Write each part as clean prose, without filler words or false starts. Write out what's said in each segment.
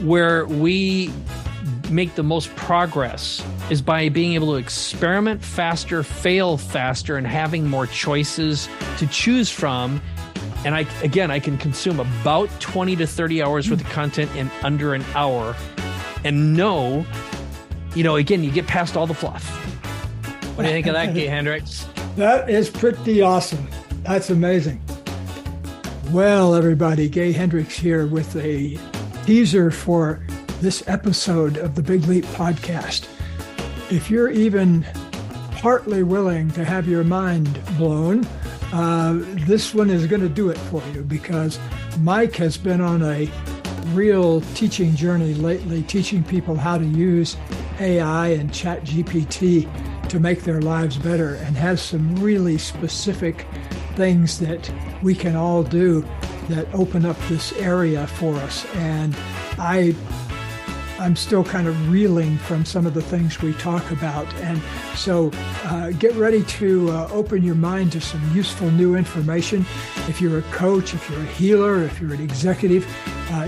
where we make the most progress is by being able to experiment faster, fail faster, and having more choices to choose from. And I can consume about 20 to 30 hours worth of content in under an hour and again, you get past all the fluff. What do you think of that, Hendricks? That is pretty awesome. That's amazing. Well, everybody, Gay Hendricks here with a teaser for this episode of the Big Leap podcast. If you're even partly willing to have your mind blown, this one is going to do it for you, because Mike has been on a real teaching journey lately, teaching people how to use AI and ChatGPT to make their lives better, and has some really specific things that we can all do that open up this area for us. And I'm still kind of reeling from some of the things we talk about. And so get ready to open your mind to some useful new information. If you're a coach, if you're a healer, if you're an executive,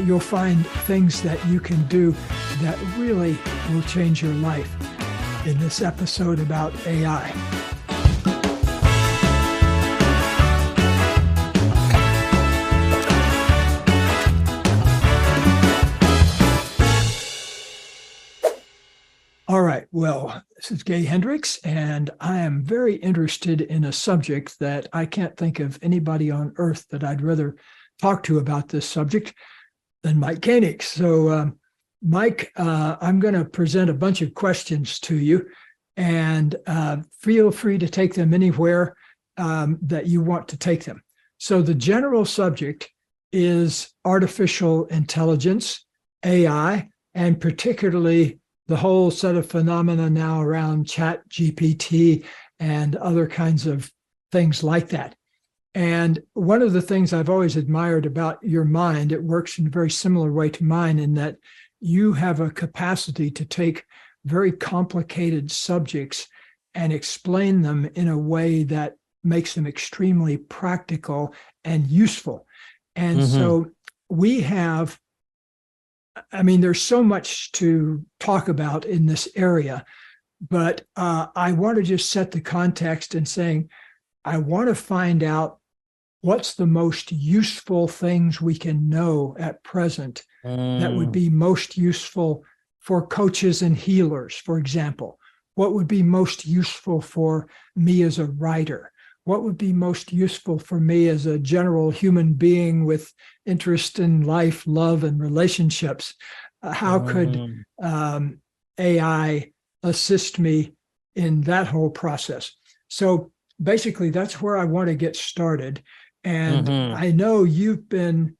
you'll find things that you can do that really will change your life in this episode about AI. All right. Well, this is Gay Hendricks, and I am very interested in a subject that I can't think of anybody on earth that I'd rather talk to about this subject than Mike Koenigs. So, Mike, I'm going to present a bunch of questions to you, and feel free to take them anywhere that you want to take them. So the general subject is artificial intelligence, AI, and particularly the whole set of phenomena now around ChatGPT and other kinds of things like that. And one of the things I've always admired about your mind, it works in a very similar way to mine, in that you have a capacity to take very complicated subjects and explain them in a way that makes them extremely practical and useful. And so we have, there's so much to talk about in this area, but I want to just set the context in saying, I want to find out what's the most useful things we can know at present that would be most useful for coaches and healers, for example. What would be most useful for me as a writer? What would be most useful for me as a general human being with interest in life, love, and relationships? How could AI assist me in that whole process? So basically, that's where I want to get started. And I know you've been,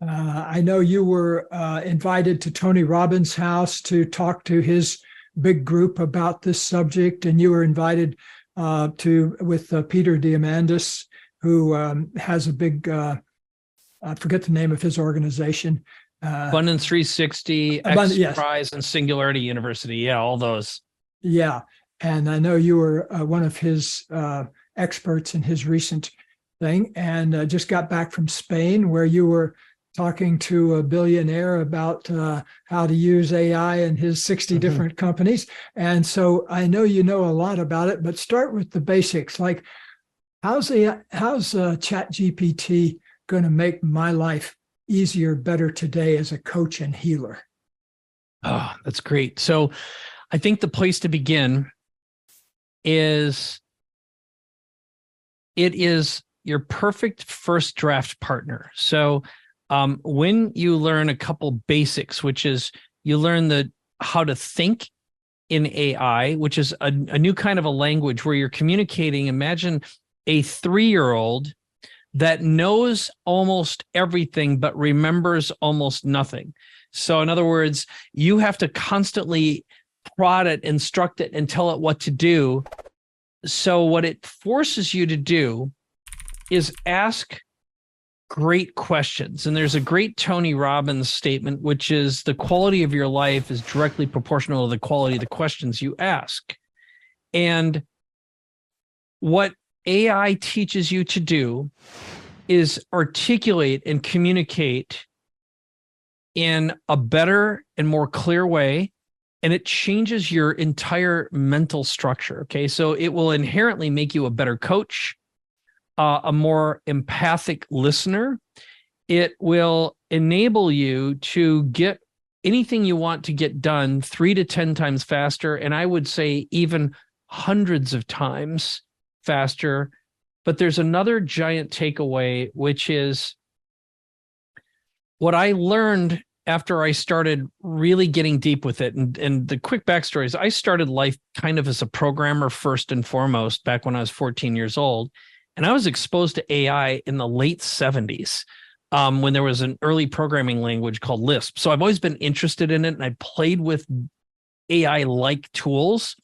I know you were invited to Tony Robbins' house to talk to his big group about this subject, and you were invited with Peter Diamandis, who has a big, I forget the name of his organization. Abundance 360, X Prize, and Singularity University. Yeah, all those. Yeah. And I know you were one of his experts in his recent thing, and just got back from Spain, where you were talking to a billionaire about how to use AI in his 60 different companies. And so I know you know a lot about it, but start with the basics. Like, how's ChatGPT going to make my life easier, better today as a coach and healer? Oh, that's great. So I think the place to begin is it is your perfect first draft partner. So when you learn a couple basics, which is you learn how to think in AI, which is a new kind of a language where you're communicating. Imagine a 3-year-old that knows almost everything but remembers almost nothing. So in other words, you have to constantly prod it, instruct it, and tell it what to do. So what it forces you to do is ask great questions. And there's a great Tony Robbins statement, which is the quality of your life is directly proportional to the quality of the questions you ask. And what AI teaches you to do is articulate and communicate in a better and more clear way, and it changes your entire mental structure. Okay. So it will inherently make you a better coach, a more empathic listener. It will enable you to get anything you want to get done 3 to 10 times faster. And I would say even hundreds of times faster. But there's another giant takeaway, which is what I learned after I started really getting deep with it. And the quick backstory is I started life kind of as a programmer first and foremost back when I was 14 years old. And I was exposed to AI in the late 70s when there was an early programming language called Lisp. So I've always been interested in it, and I played with AI-like tools.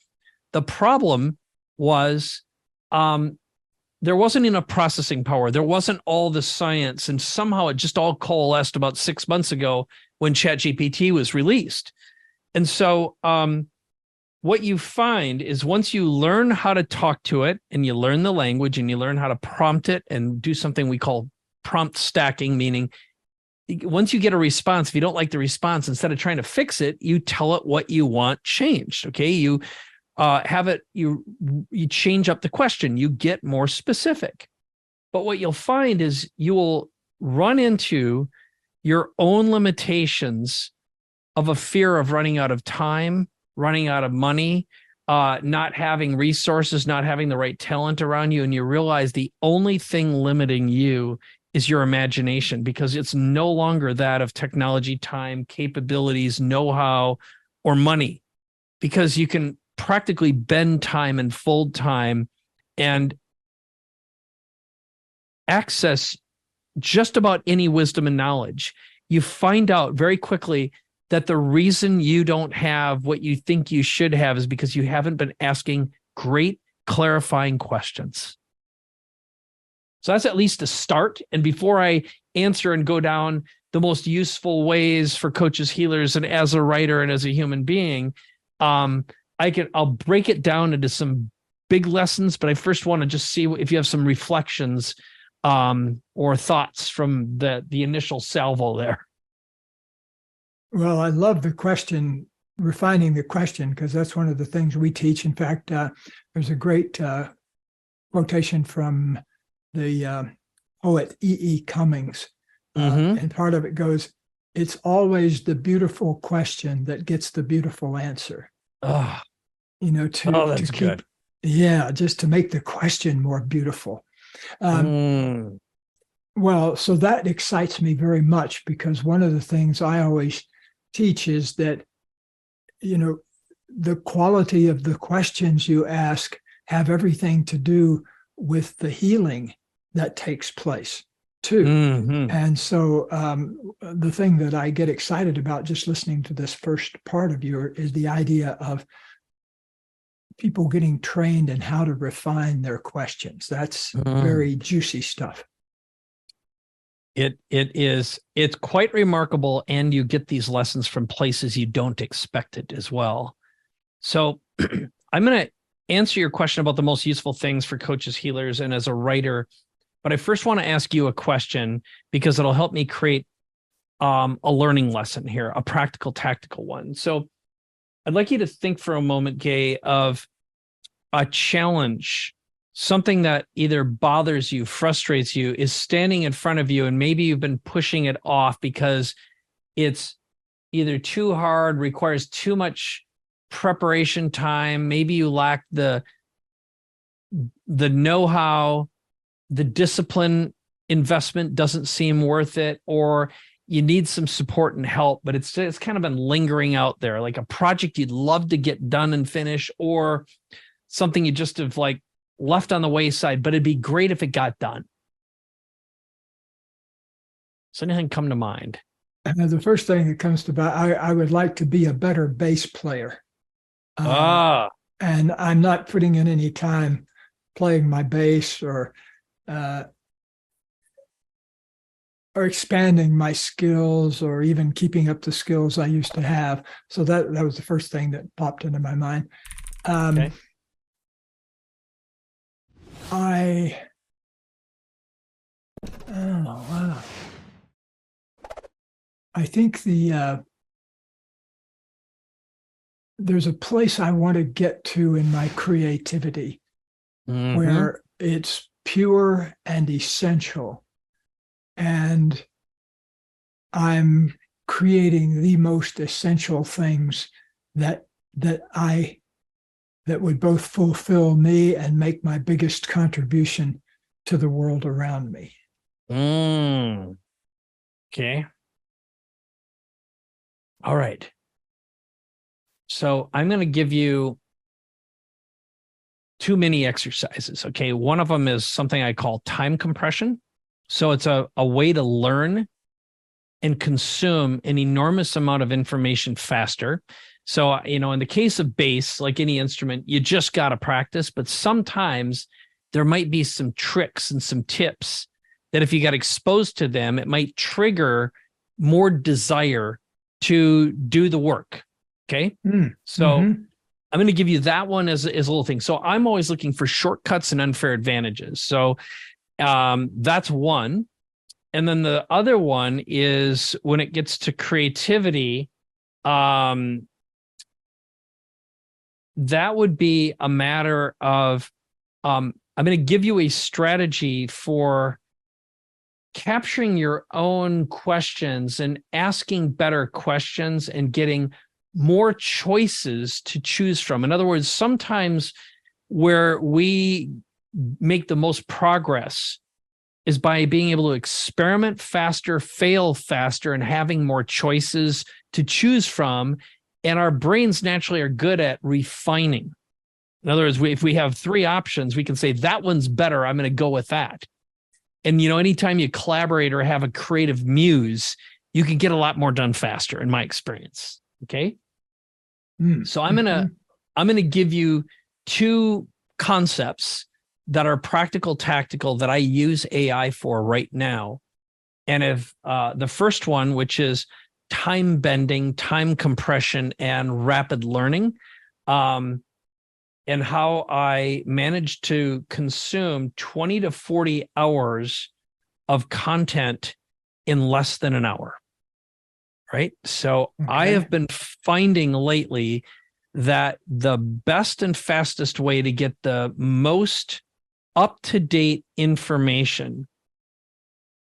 The problem was there wasn't enough processing power. There wasn't all the science. And somehow it just all coalesced about 6 months ago when ChatGPT was released. And so what you find is once you learn how to talk to it and you learn the language and you learn how to prompt it and do something we call prompt stacking, meaning once you get a response, if you don't like the response, instead of trying to fix it, you tell it what you want changed. Okay. You have it, you change up the question, you get more specific. But what you'll find is you will run into your own limitations of a fear of running out of time, running out of money, not having resources, not having the right talent around you. And you realize the only thing limiting you is your imagination, because it's no longer that of technology, time, capabilities, know-how, or money, because you can practically bend time and fold time and access just about any wisdom and knowledge. You find out very quickly that the reason you don't have what you think you should have is because you haven't been asking great clarifying questions. So that's at least a start. And before I answer and go down the most useful ways for coaches, healers, and as a writer and as a human being, I'll break it down into some big lessons, but I first want to just see if you have some reflections or thoughts from the initial salvo there. Well, I love the question, refining the question, because that's one of the things we teach. In fact, there's a great quotation from the poet E.E. Cummings. And part of it goes, "It's always the beautiful question that gets the beautiful answer." Oh, to keep, good. Yeah, just to make the question more beautiful. Well, so that excites me very much, because one of the things I always teach is that, the quality of the questions you ask have everything to do with the healing that takes place too. And so the thing that I get excited about just listening to this first part of you is the idea of people getting trained in how to refine their questions. That's very juicy stuff. It's quite remarkable, and you get these lessons from places you don't expect it as well. So I'm going to answer your question about the most useful things for coaches, healers, and as a writer. But I first want to ask you a question, because it'll help me create a learning lesson here, a practical, tactical one. So I'd like you to think for a moment, Gay, of a challenge, something that either bothers you, frustrates you, is standing in front of you, and maybe you've been pushing it off because it's either too hard, requires too much preparation time. Maybe you lack the know-how, the discipline investment doesn't seem worth it, or you need some support and help, but it's kind of been lingering out there, like a project you'd love to get done and finish, or something you just have left on the wayside, but it'd be great if it got done. Does anything come to mind? The first thing that comes to mind, I would like to be a better bass player. And I'm not putting in any time playing my bass or expanding my skills, or even keeping up the skills I used to have. So that was the first thing that popped into my mind. Okay. I think there's a place I want to get to in my creativity where it's pure and essential. And I'm creating the most essential things that would both fulfill me and make my biggest contribution to the world around me. Okay. All right. So I'm going to give you two mini exercises. Okay. One of them is something I call time compression. So it's a way to learn and consume an enormous amount of information faster. So, in the case of bass, like any instrument, you just got to practice, but sometimes there might be some tricks and some tips that if you got exposed to them, it might trigger more desire to do the work. Okay. So I'm going to give you that one as a little thing. So I'm always looking for shortcuts and unfair advantages. So that's one. And then the other one is when it gets to creativity, that would be a matter of, I'm going to give you a strategy for capturing your own questions and asking better questions and getting more choices to choose from. In other words, sometimes where we make the most progress is by being able to experiment faster, fail faster, and having more choices to choose from. And our brains naturally are good at refining. In other words, if we have three options, we can say, that one's better, I'm going to go with that. And, anytime you collaborate or have a creative muse, you can get a lot more done faster, in my experience. Okay. So I'm going to give you two concepts that are practical, tactical, that I use AI for right now. And if the first one, which is time bending, time compression, and rapid learning, and how I managed to consume 20 to 40 hours of content in less than an hour. Right. So I have been finding lately that the best and fastest way to get the most up-to-date information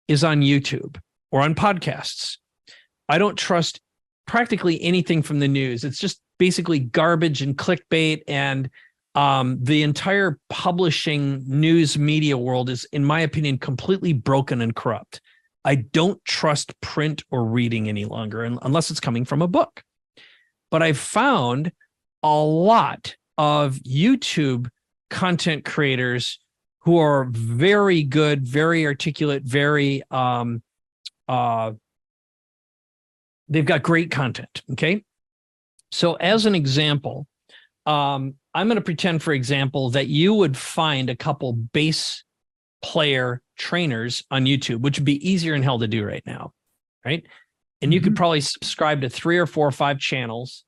is on YouTube or on podcasts. I don't trust practically anything from the news. It's just basically garbage and clickbait, and the entire publishing news media world is, in my opinion, completely broken and corrupt. I don't trust print or reading any longer unless it's coming from a book. But I've found a lot of YouTube content creators who are very good, very articulate, very they've got great content. Okay. So as an example, I'm going to pretend, for example, that you would find a couple bass player trainers on YouTube, which would be easier than hell to do right now. Right. And you could probably subscribe to 3 or 4 or 5 channels.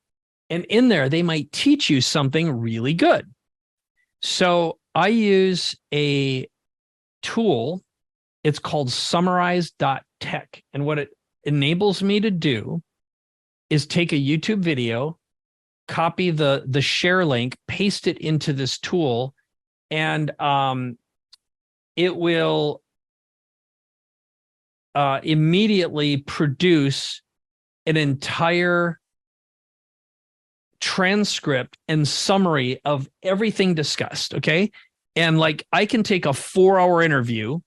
And in there, they might teach you something really good. So I use a tool. It's called summarize.tech. And what it enables me to do is take a YouTube video, copy the share link, paste it into this tool, and it will immediately produce an entire transcript and summary of everything discussed. Okay. And like, I can take a 4-hour interview.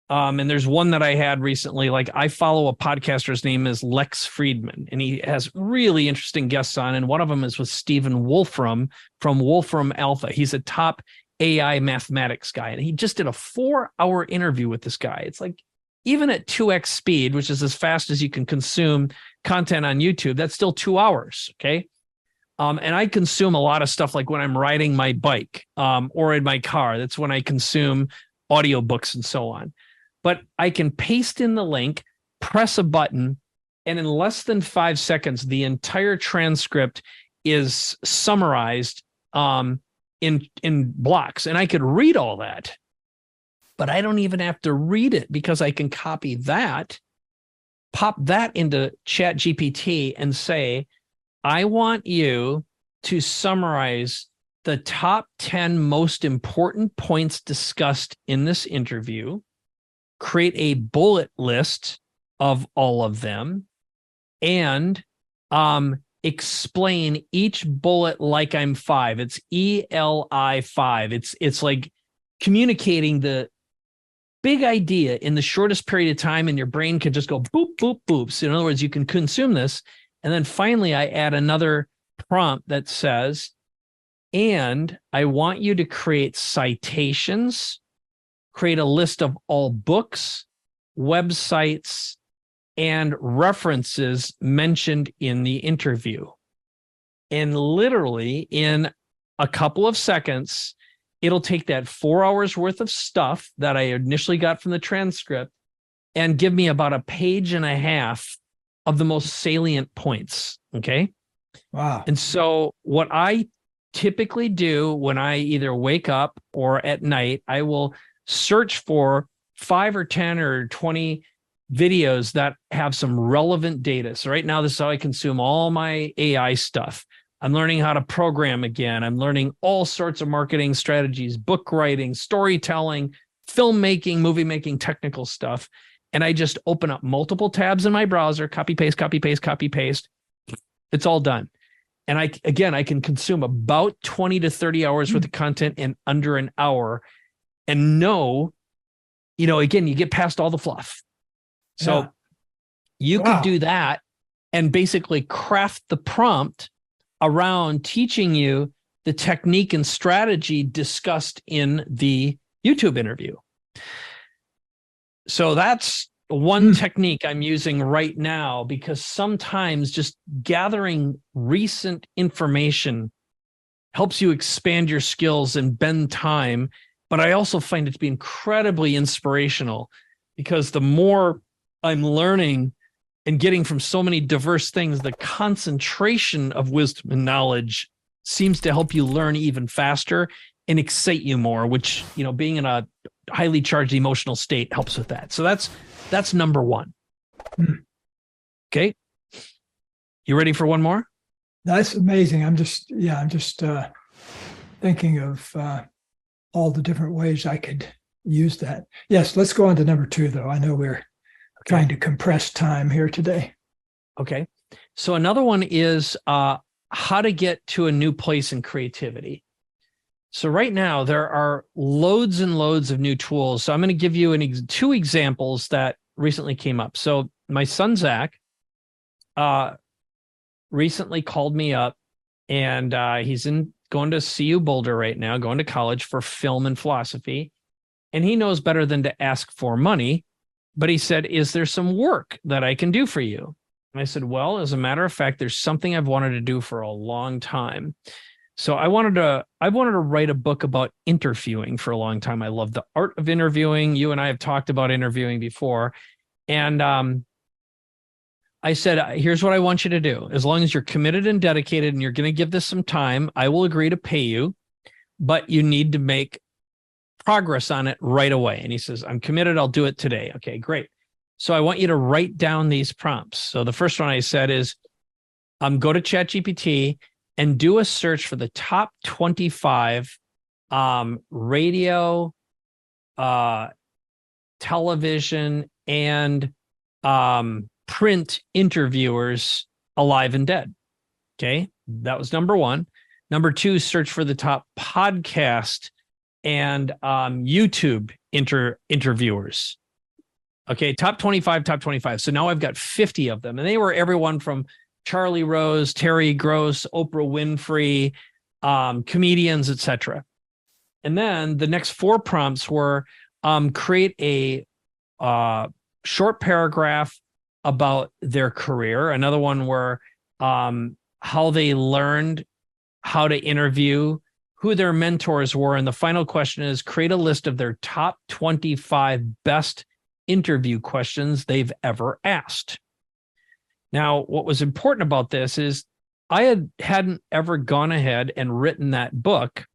And there's one that I had recently. Like, I follow a podcaster's name is Lex Friedman, and he has really interesting guests on. And one of them is with Stephen Wolfram from Wolfram Alpha. He's a top AI mathematics guy. And he just did a 4-hour interview with this guy. It's like, even at 2x speed, which is as fast as you can consume content on YouTube, that's still 2 hours. Okay. And I consume a lot of stuff like when I'm riding my bike or in my car. That's when I consume audiobooks and so on. But I can paste in the link, press a button, and in less than 5 seconds, the entire transcript is summarized in blocks. And I could read all that, but I don't even have to read it because I can copy that pop that into ChatGPT and say, I want you to summarize the top 10 most important points discussed in this interview, create a bullet list of all of them, and explain each bullet like I'm five. It's ELI 5. It's like communicating the big idea in the shortest period of time, and your brain can just go boop, boop, boop. So in other words, you can consume this. And then finally, I add another prompt that says, and I want you to create citations, create a list of all books, websites, and references mentioned in the interview. And literally in a couple of seconds, it'll take that 4 hours worth of stuff that I initially got from the transcript and give me about a page and a half of the most salient points. Okay. Wow. And so what I typically do when I either wake up or at night, I will search for 5 or 10 or 20 videos that have some relevant data. So right now, this is how I consume all my AI stuff. I'm learning how to program again. I'm learning all sorts of marketing strategies, book writing, storytelling, filmmaking, movie making, technical stuff. And I just open up multiple tabs in my browser, copy, paste, copy, paste, copy, paste. It's all done. And I can consume about 20 to 30 hours worth of content in under an hour and know, again, you get past all the fluff. So you could do that and basically craft the prompt around teaching you the technique and strategy discussed in the YouTube interview. So that's one technique I'm using right now, because sometimes just gathering recent information helps you expand your skills and bend time. But I also find it to be incredibly inspirational, because the more I'm learning and getting from so many diverse things, the concentration of wisdom and knowledge seems to help you learn even faster and excite you more, which, being in a highly charged emotional state helps with that. So that's number one. Okay. You ready for one more? That's amazing. I'm just thinking of all the different ways I could use that. Yes, let's go on to number 2, though. I know we're trying to compress time here today. Okay. So another one is how to get to a new place in creativity. So right now there are loads and loads of new tools. So I'm going to give you 2 examples that recently came up. So my son, Zach, recently called me up, and he's going to CU Boulder right now, going to college for film and philosophy. And he knows better than to ask for money. But he said, is there some work that I can do for you? And I said, well, as a matter of fact, there's something I've wanted to do for a long time. So I wanted to write a book about interviewing for a long time. I love the art of interviewing. You and I have talked about interviewing before. And I said, here's what I want you to do. As long as you're committed and dedicated and you're going to give this some time, I will agree to pay you, but you need to make progress on it right away. And he says, I'm committed. I'll do it today. Okay, great. So I want you to write down these prompts. So the first one I said is, go to ChatGPT and do a search for the top 25 radio, television, and print interviewers, alive and dead. Okay, that was number 1. Number 2, search for the top podcast and YouTube interviewers. Okay, top 25. So now I've got 50 of them. And they were everyone from Charlie Rose, Terry Gross, Oprah Winfrey, comedians, etc. And then the next 4 prompts were create a short paragraph about their career. Another one were how they learned how to interview, who their mentors were. And the final question is create a list of their top 25 best interview questions they've ever asked. Now, what was important about this is I hadn't ever gone ahead and written that book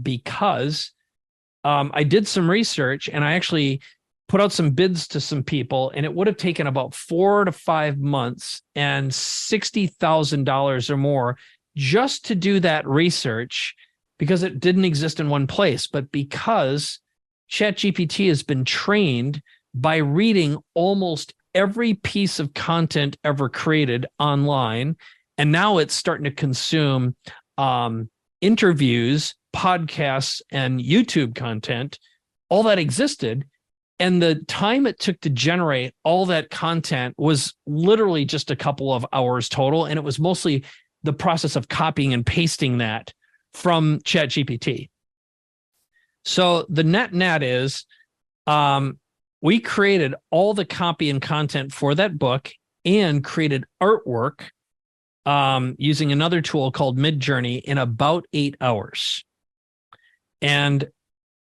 because I did some research and I actually put out some bids to some people, and it would have taken about 4 to 5 months and $60,000 or more just to do that research, because it didn't exist in one place. But because ChatGPT has been trained by reading almost every piece of content ever created online, and now it's starting to consume interviews, podcasts, and YouTube content, all that existed. And the time it took to generate all that content was literally just a couple of hours total. And it was mostly the process of copying and pasting that from ChatGPT. So the net is we created all the copy and content for that book and created artwork using another tool called Midjourney in about 8 hours. And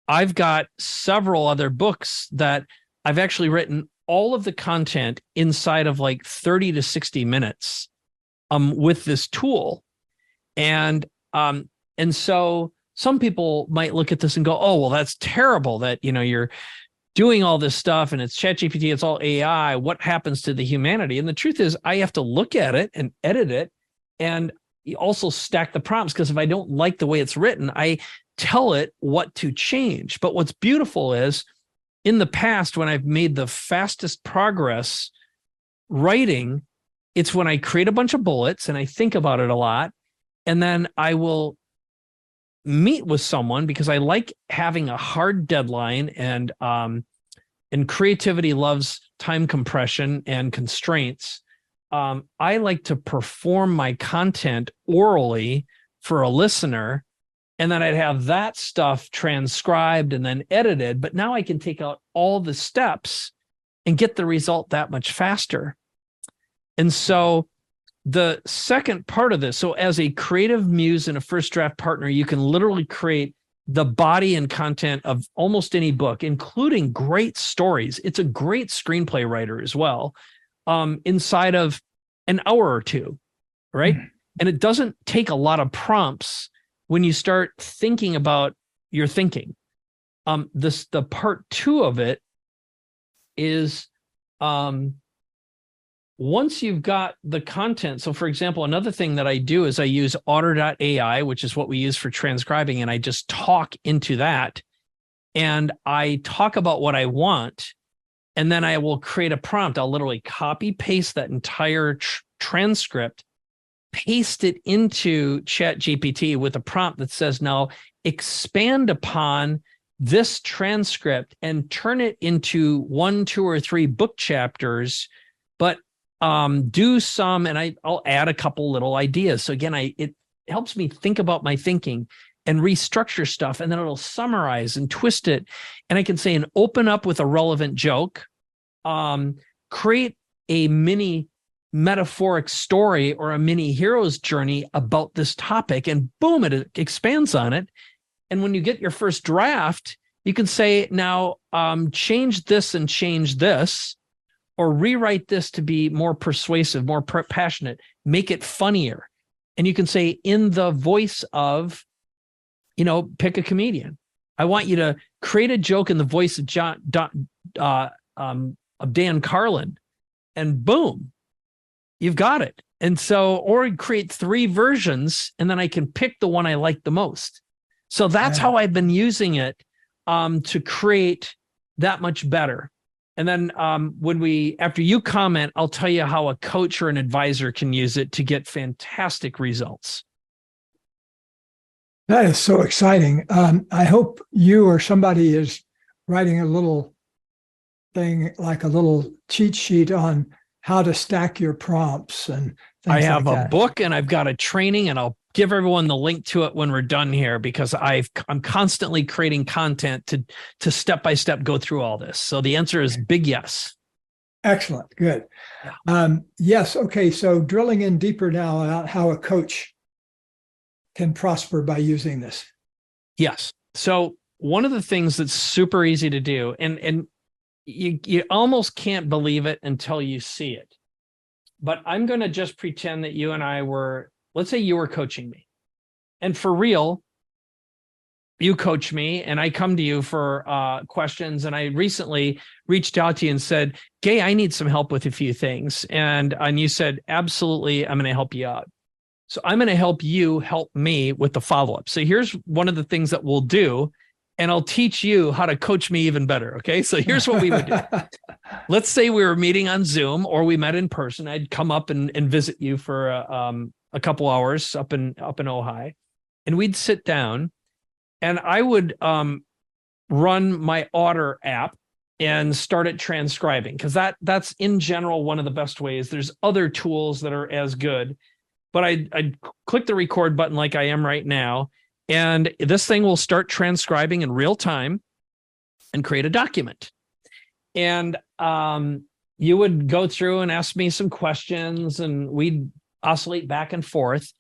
I've got several other books that I've actually written all of the content inside of like 30 to 60 minutes with this tool. And so some people might look at this and go, oh, well, that's terrible that, you're doing all this stuff and it's ChatGPT, it's all AI. What happens to the humanity? And the truth is, I have to look at it and edit it and also stack the prompts, because if I don't like the way it's written, I tell it what to change. But what's beautiful is, in the past, when I've made the fastest progress writing, it's when I create a bunch of bullets and I think about it a lot, and then I will meet with someone, because I like having a hard deadline, and creativity loves time compression and constraints. I like to perform my content orally for a listener, and then I'd have that stuff transcribed and then edited. But now I can take out all the steps and get the result that much faster. And so the second part of this, so as a creative muse and a first draft partner, you can literally create the body and content of almost any book, including great stories. It's a great screenplay writer as well, inside of an hour or two, right? Mm-hmm. And it doesn't take a lot of prompts when you start thinking about your thinking. The part two of it is once you've got the content. So for example, another thing that I do is I use otter.ai, which is what we use for transcribing. And I just talk into that and I talk about what I want. And then I will create a prompt. I'll literally copy paste that entire transcript, paste it into ChatGPT with a prompt that says, now expand upon this transcript and turn it into 1, 2, or 3 book chapters, but do some, and I'll add a couple little ideas. So again, it helps me think about my thinking and restructure stuff, and then it'll summarize and twist it. And I can say, and open up with a relevant joke, create a mini metaphoric story or a mini hero's journey about this topic, and boom, it expands on it. And when you get your first draft, you can say, now change this and change this, or rewrite this to be more persuasive, more passionate, make it funnier. And you can say, in the voice of, pick a comedian. I want you to create a joke in the voice of Dan Carlin, and boom, you've got it. And so, or create 3 versions, and then I can pick the one I like the most. So that's how I've been using it to create that much better. And then after you comment, I'll tell you how a coach or an advisor can use it to get fantastic results. That is so exciting. I hope you or somebody is writing a little thing, like a little cheat sheet on how to stack your prompts and things I have like a that. book, and I've got a training, and I'll give everyone the link to it when we're done here, because I'm constantly creating content to step-by-step go through all this. So the answer is big yes. Excellent. Good. Yeah. Yes. Okay. So drilling in deeper now about how a coach can prosper by using this. Yes. So one of the things that's super easy to do, and you almost can't believe it until you see it, but I'm going to just pretend that you and I were, let's say you were coaching me. And for real, you coach me and I come to you for questions. And I recently reached out to you and said, Gay, I need some help with a few things. And you said, absolutely, I'm going to help you out. So I'm going to help you help me with the follow-up. So here's one of the things that we'll do, and I'll teach you how to coach me even better. Okay. So here's what we would do. Let's say we were meeting on Zoom or we met in person. I'd come up and visit you for a couple hours up in Ojai, and we'd sit down. And I would run my Otter app and start it transcribing, because that's in general one of the best ways. There's other tools that are as good, but I'd click the record button like I am right now, and this thing will start transcribing in real time and create a document. And you would go through and ask me some questions, and we'd oscillate back and forth.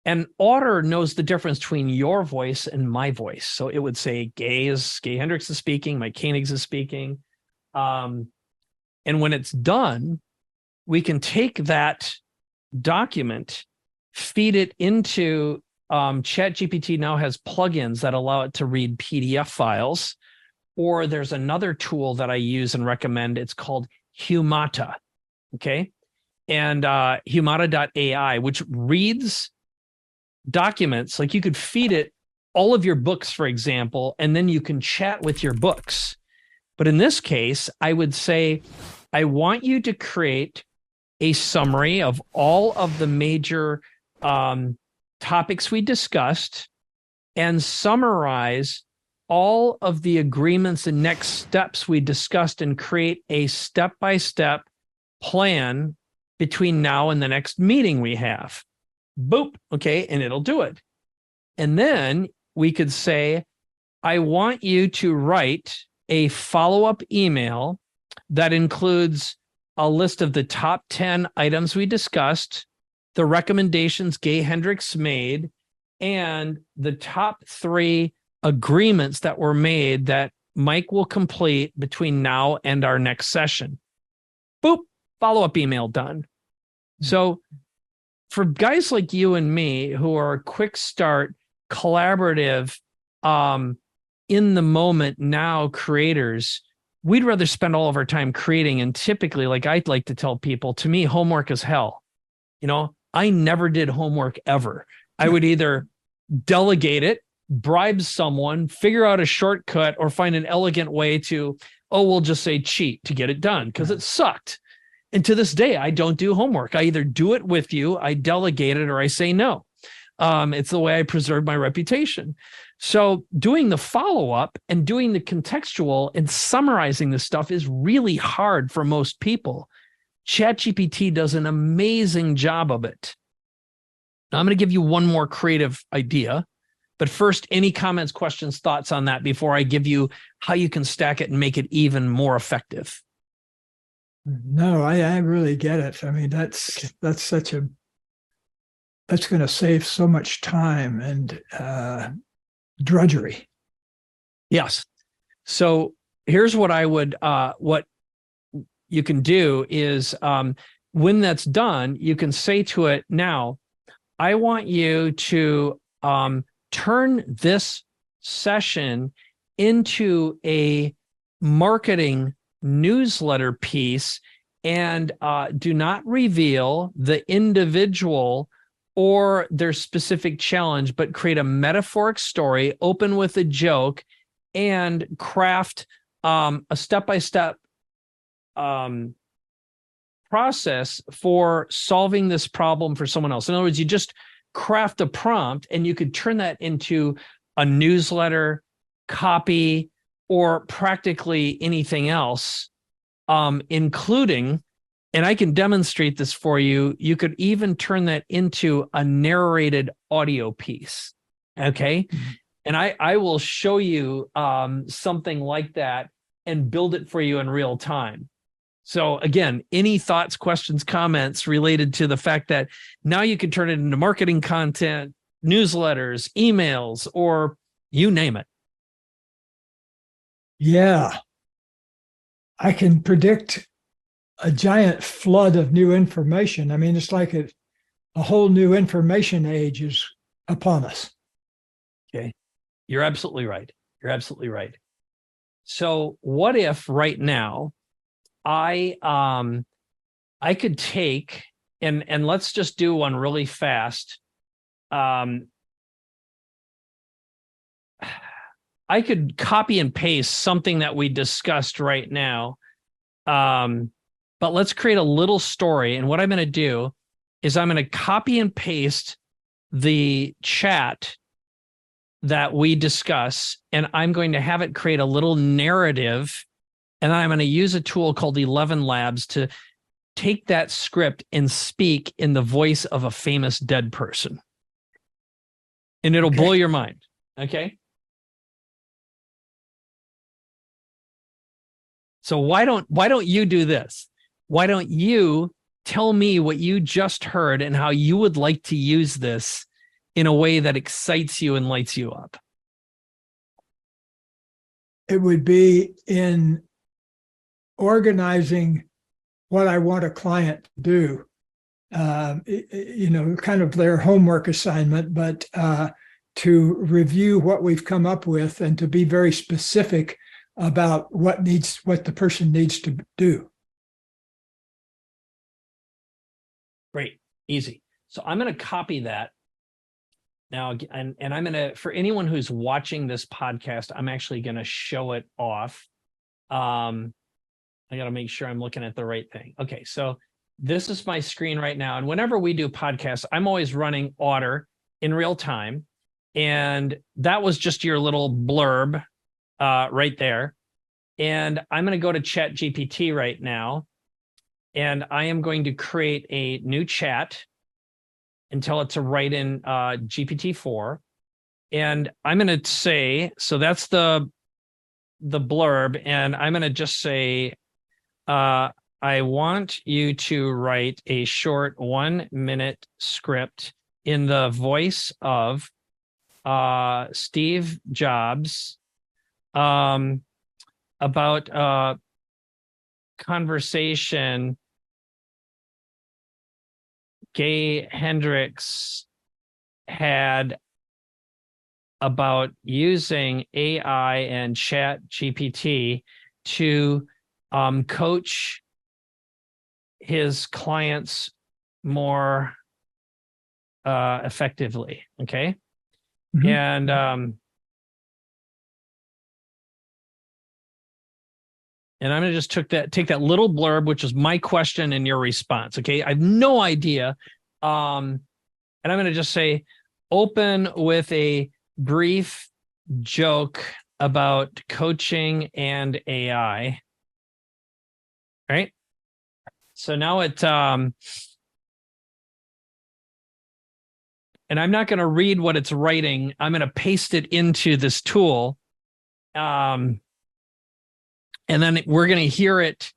And Otter knows the difference between your voice and my voice. So it would say Gay Hendricks is speaking, Mike Koenigs is speaking. And when it's done, we can take that document, feed it into ChatGPT. Now has plugins that allow it to read PDF files. Or there's another tool that I use and recommend. It's called Humata. Okay. And humata.ai, which reads documents. Like, you could feed it all of your books, for example, and then you can chat with your books. But in this case, I would say, I want you to create a summary of all of the major topics we discussed and summarize all of the agreements and next steps we discussed, and create a step-by-step plan between now and the next meeting we have. Boop. Okay. And it'll do it. And then we could say, I want you to write a follow-up email that includes a list of the top 10 items we discussed, the recommendations Gay Hendricks made, and the top 3 agreements that were made that Mike will complete between now and our next session. Boop. Follow-up email done. So for guys like you and me who are quick start, collaborative, in the moment now creators, we'd rather spend all of our time creating. And typically, like I'd like to tell people, to me, homework is hell. You know, I never did homework ever. I would either delegate it, bribe someone, figure out a shortcut, or find an elegant way to, we'll just say cheat to get it done, because it sucked. And to this day, I don't do homework. I either do it with you, I delegate it, or I say no. It's the way I preserve my reputation. So doing the follow-up and doing the contextual and summarizing this stuff is really hard for most people. ChatGPT does an amazing job of it. Now, I'm going to give you one more creative idea. But first, any comments, questions, thoughts on that before I give you how you can stack it and make it even more effective? No, I really get it. I mean, that's going to save so much time and drudgery. Yes. So here's what I would, what you can do is when that's done, you can say to it, now, I want you to turn this session into a marketing newsletter piece, and do not reveal the individual or their specific challenge, but create a metaphoric story, open with a joke, and craft a step-by-step process for solving this problem for someone else. In other words, you just craft a prompt and you could turn that into a newsletter, copy, or practically anything else, including, and I can demonstrate this for you, you could even turn that into a narrated audio piece. Okay. Mm-hmm. And I will show you something like that and build it for you in real time. So again, any thoughts, questions, comments related to the fact that now you can turn it into marketing content, newsletters, emails, or you name it. Yeah. I can predict a giant flood of new information. I mean, it's like a whole new information age is upon us. Okay. You're absolutely right. You're absolutely right. So what if right now I could take and let's just do one really fast. I could copy and paste something that we discussed right now. But let's create a little story. And what I'm going to do is I'm going to copy and paste the chat that we discuss, and I'm going to have it create a little narrative. And I'm going to use a tool called 11 Labs to take that script and speak in the voice of a famous dead person. And it'll blow your mind. Okay. So why don't you do this? Why don't you tell me what you just heard and how you would like to use this in a way that excites you and lights you up? It would be in organizing what I want a client to do, kind of their homework assignment, but to review what we've come up with and to be very specific about what the person needs to do. Great, easy. So I'm going to copy that now, and I'm going to, for anyone who's watching this podcast, I'm actually going to show it off. I got to make sure I'm looking at the right thing. Okay, so this is my screen right now. And whenever we do podcasts, I'm always running Otter in real time. And that was just your little blurb right there. And I'm going to go to ChatGPT right now. And I am going to create a new chat and tell it to write in GPT-4. And I'm going to say, so that's the blurb. And I'm going to just say, I want you to write a short 1-minute script in the voice of Steve Jobs about conversation Hendricks had about using AI and ChatGPT to coach his clients more effectively. Okay. Mm-hmm. And I'm going to just take that little blurb, which is my question and your response. Okay. I have no idea. And I'm going to just say, open with a brief joke about coaching and AI. Right. So now and I'm not going to read what it's writing. I'm going to paste it into this tool. And then we're going to hear it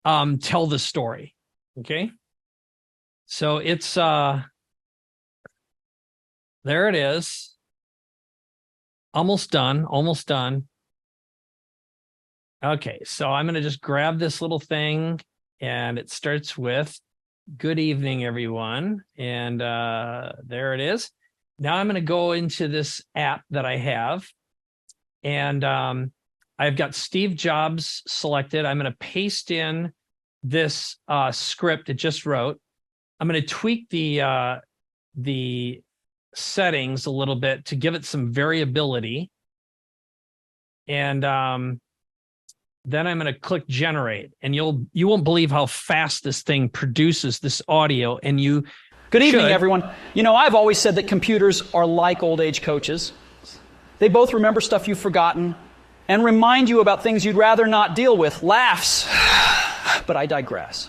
tell the story. Okay. So it's there it is. Almost done. Okay. So I'm going to just grab this little thing, and it starts with good evening, everyone. And there it is. Now I'm going to go into this app that I have, and I've got Steve Jobs selected. I'm going to paste in this script it just wrote. I'm going to tweak the settings a little bit to give it some variability. And then I'm going to click generate, and you won't believe how fast this thing produces this audio. And you Good evening, everyone. You know, I've always said that computers are like old age coaches. They both remember stuff you've forgotten and remind you about things you'd rather not deal with. Laughs. But I digress.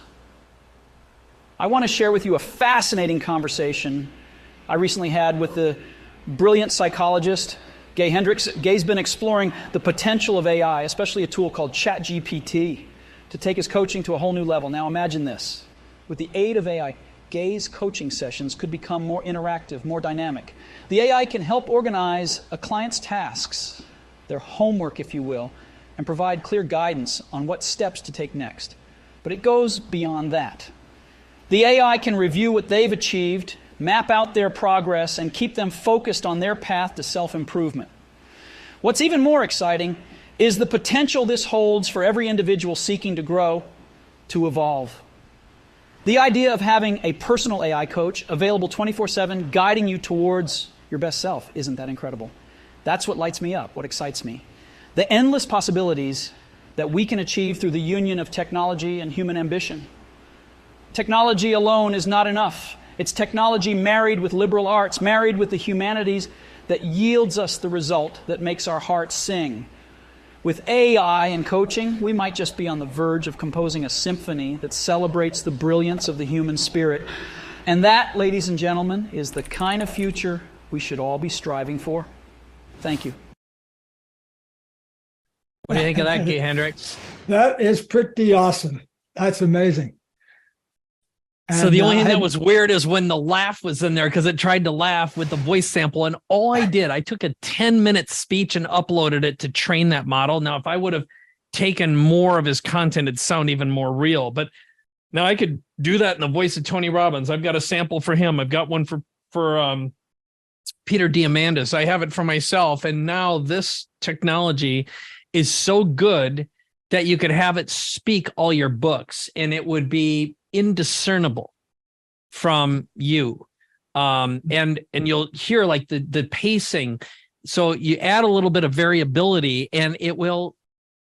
I want to share with you a fascinating conversation I recently had with the brilliant psychologist, Hendricks. Gay's been exploring the potential of AI, especially a tool called ChatGPT, to take his coaching to a whole new level. Now imagine this. With the aid of AI, Gay's coaching sessions could become more interactive, more dynamic. The AI can help organize a client's tasks, their homework, if you will, and provide clear guidance on what steps to take next. But it goes beyond that. The AI can review what they've achieved, map out their progress, and keep them focused on their path to self-improvement. What's even more exciting is the potential this holds for every individual seeking to grow, to evolve. The idea of having a personal AI coach available 24/7, guiding you towards your best self, isn't that incredible? That's what lights me up, what excites me. The endless possibilities that we can achieve through the union of technology and human ambition. Technology alone is not enough. It's technology married with liberal arts, married with the humanities, that yields us the result that makes our hearts sing. With AI and coaching, we might just be on the verge of composing a symphony that celebrates the brilliance of the human spirit. And that, ladies and gentlemen, is the kind of future we should all be striving for. Thank you. What do you think of that, Hendricks? That is pretty awesome. That's amazing. So the only thing that was weird is when the laugh was in there, because it tried to laugh with the voice sample. And all I did, I took a 10-minute speech and uploaded it to train that model. Now, if I would have taken more of his content, it'd sound even more real. But now I could do that in the voice of Tony Robbins. I've got a sample for him. I've got one for Peter Diamandis. I have it for myself. And now this technology is so good that you could have it speak all your books and it would be indiscernible from you. And you'll hear like the pacing. So you add a little bit of variability and it will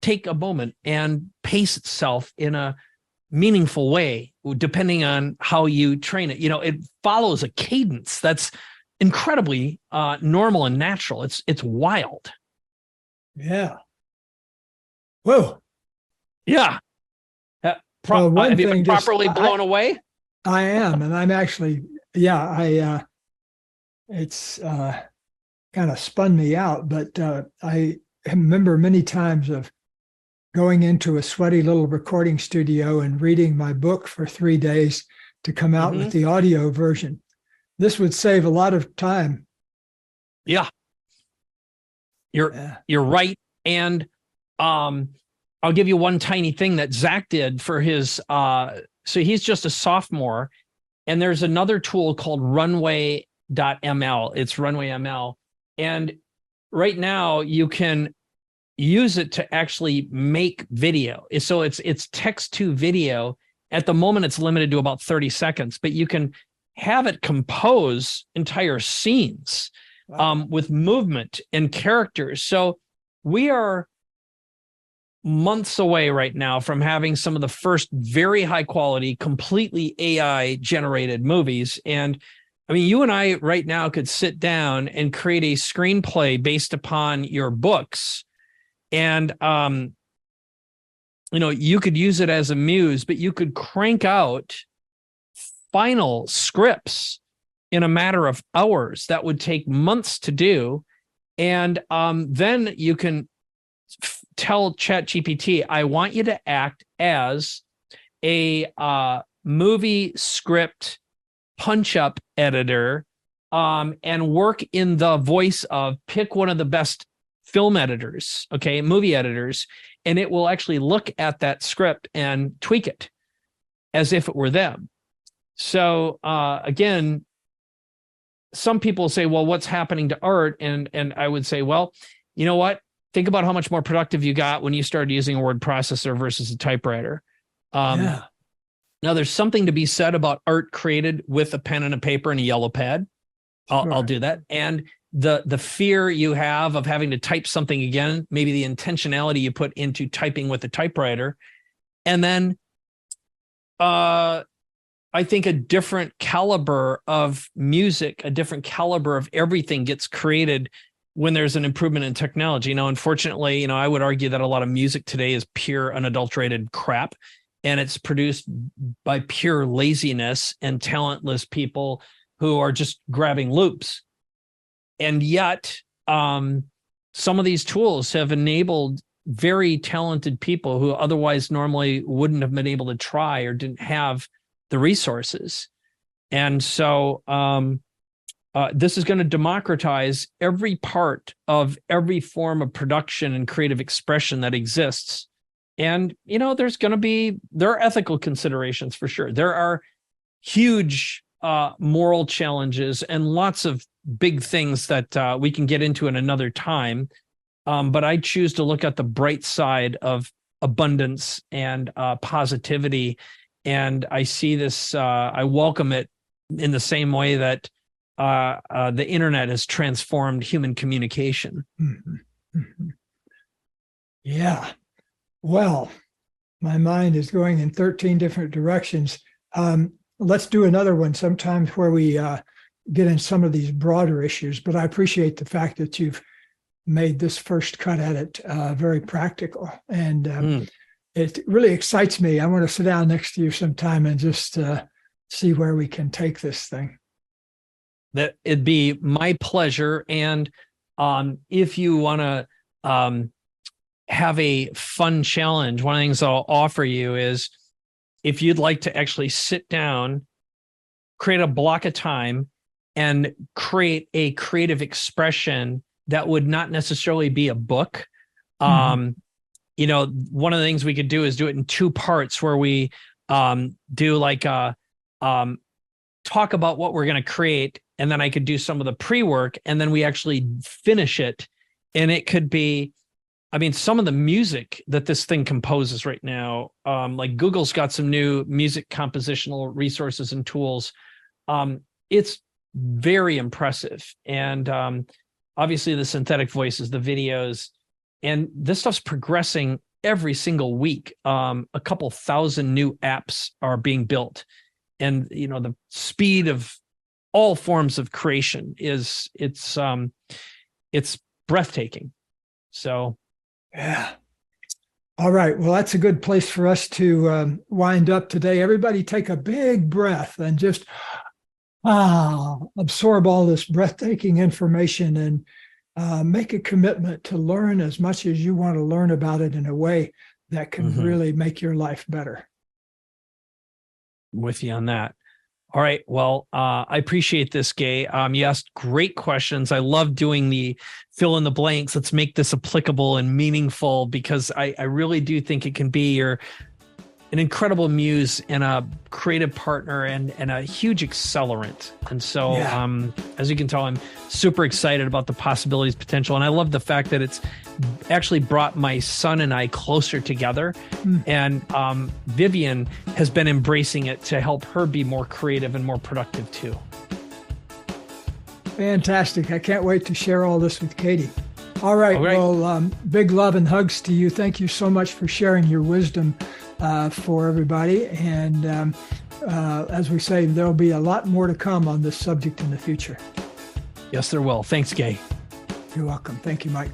take a moment and pace itself in a meaningful way, depending on how you train it. You know, it follows a cadence that's incredibly normal and natural. It's wild. Yeah. Whoa. Yeah. Have you been properly blown away? I am. And I'm actually, it's kind of spun me out, but I remember many times of going into a sweaty little recording studio and reading my book for 3 days to come out with the audio version. This would save a lot of time. Yeah. You're right. And I'll give you one tiny thing that Zach did for his, so he's just a sophomore, and there's another tool called runway.ml. It's runway ML. And right now you can use it to actually make video. So it's text to video. At the moment, it's limited to about 30 seconds, but you can have it compose entire scenes with movement and characters. So we are months away right now from having some of the first very high quality, completely AI generated movies. And I mean, you and I right now could sit down and create a screenplay based upon your books. And, you could use it as a muse, but you could crank out final scripts in a matter of hours that would take months to do. And then you can tell ChatGPT, I want you to act as a movie script punch-up editor and work in the voice of, pick one of the best film editors, okay, movie editors, and it will actually look at that script and tweak it as if it were them. So again, some people say, well, what's happening to art? And I would say, well, you know what? Think about how much more productive you got when you started using a word processor versus a typewriter. Now, there's something to be said about art created with a pen and a paper and a yellow pad. I'll do that. And the fear you have of having to type something again, maybe the intentionality you put into typing with a typewriter. And then I think a different caliber of music, a different caliber of everything gets created when there's an improvement in technology. Now, unfortunately, I would argue that a lot of music today is pure unadulterated crap, and it's produced by pure laziness and talentless people who are just grabbing loops. And yet, some of these tools have enabled very talented people who otherwise normally wouldn't have been able to try or didn't have the resources. And so this is going to democratize every part of every form of production and creative expression that exists. And, there are ethical considerations for sure. There are huge moral challenges and lots of big things that we can get into in another time. but I choose to look at the bright side of abundance and positivity. And I see this, I welcome it in the same way that the internet has transformed human communication. Mm-hmm. Mm-hmm. Yeah. Well, my mind is going in 13 different directions. Let's do another one sometimes where we get in some of these broader issues, but I appreciate the fact that you've made this first cut at it very practical. And it really excites me. I want to sit down next to you sometime and just see where we can take this thing. That it'd be my pleasure. And if you want to have a fun challenge, one of the things I'll offer you is if you'd like to actually sit down, create a block of time, and create a creative expression that would not necessarily be a book. One of the things we could do is do it in 2 parts where we do like talk about what we're going to create, and then I could do some of the pre-work, and then we actually finish it. And it could be, some of the music that this thing composes right now, like Google's got some new music compositional resources and tools. It's very impressive. And obviously the synthetic voices, the videos, and this stuff's progressing every single week. A couple thousand new apps are being built. And, the speed of all forms of creation it's breathtaking. So, yeah. All right. Well, that's a good place for us to wind up today. Everybody take a big breath and just absorb all this breathtaking information and make a commitment to learn as much as you want to learn about it in a way that can really make your life better. I'm with you on that. All right. Well, I appreciate this, Gay. You asked great questions. I love doing the fill in the blanks. Let's make this applicable and meaningful, because I really do think it can be an incredible muse and a creative partner and a huge accelerant. And so, as you can tell, I'm super excited about the possibilities, potential. And I love the fact that it's actually brought my son and I closer together. And Vivian has been embracing it to help her be more creative and more productive too. Fantastic. I can't wait to share all this with Katie. All right. Well, big love and hugs to you. Thank you so much for sharing your wisdom for everybody. And as we say, there'll be a lot more to come on this subject in the future. Yes, there will. Thanks, Gay. You're welcome. Thank you, Mike.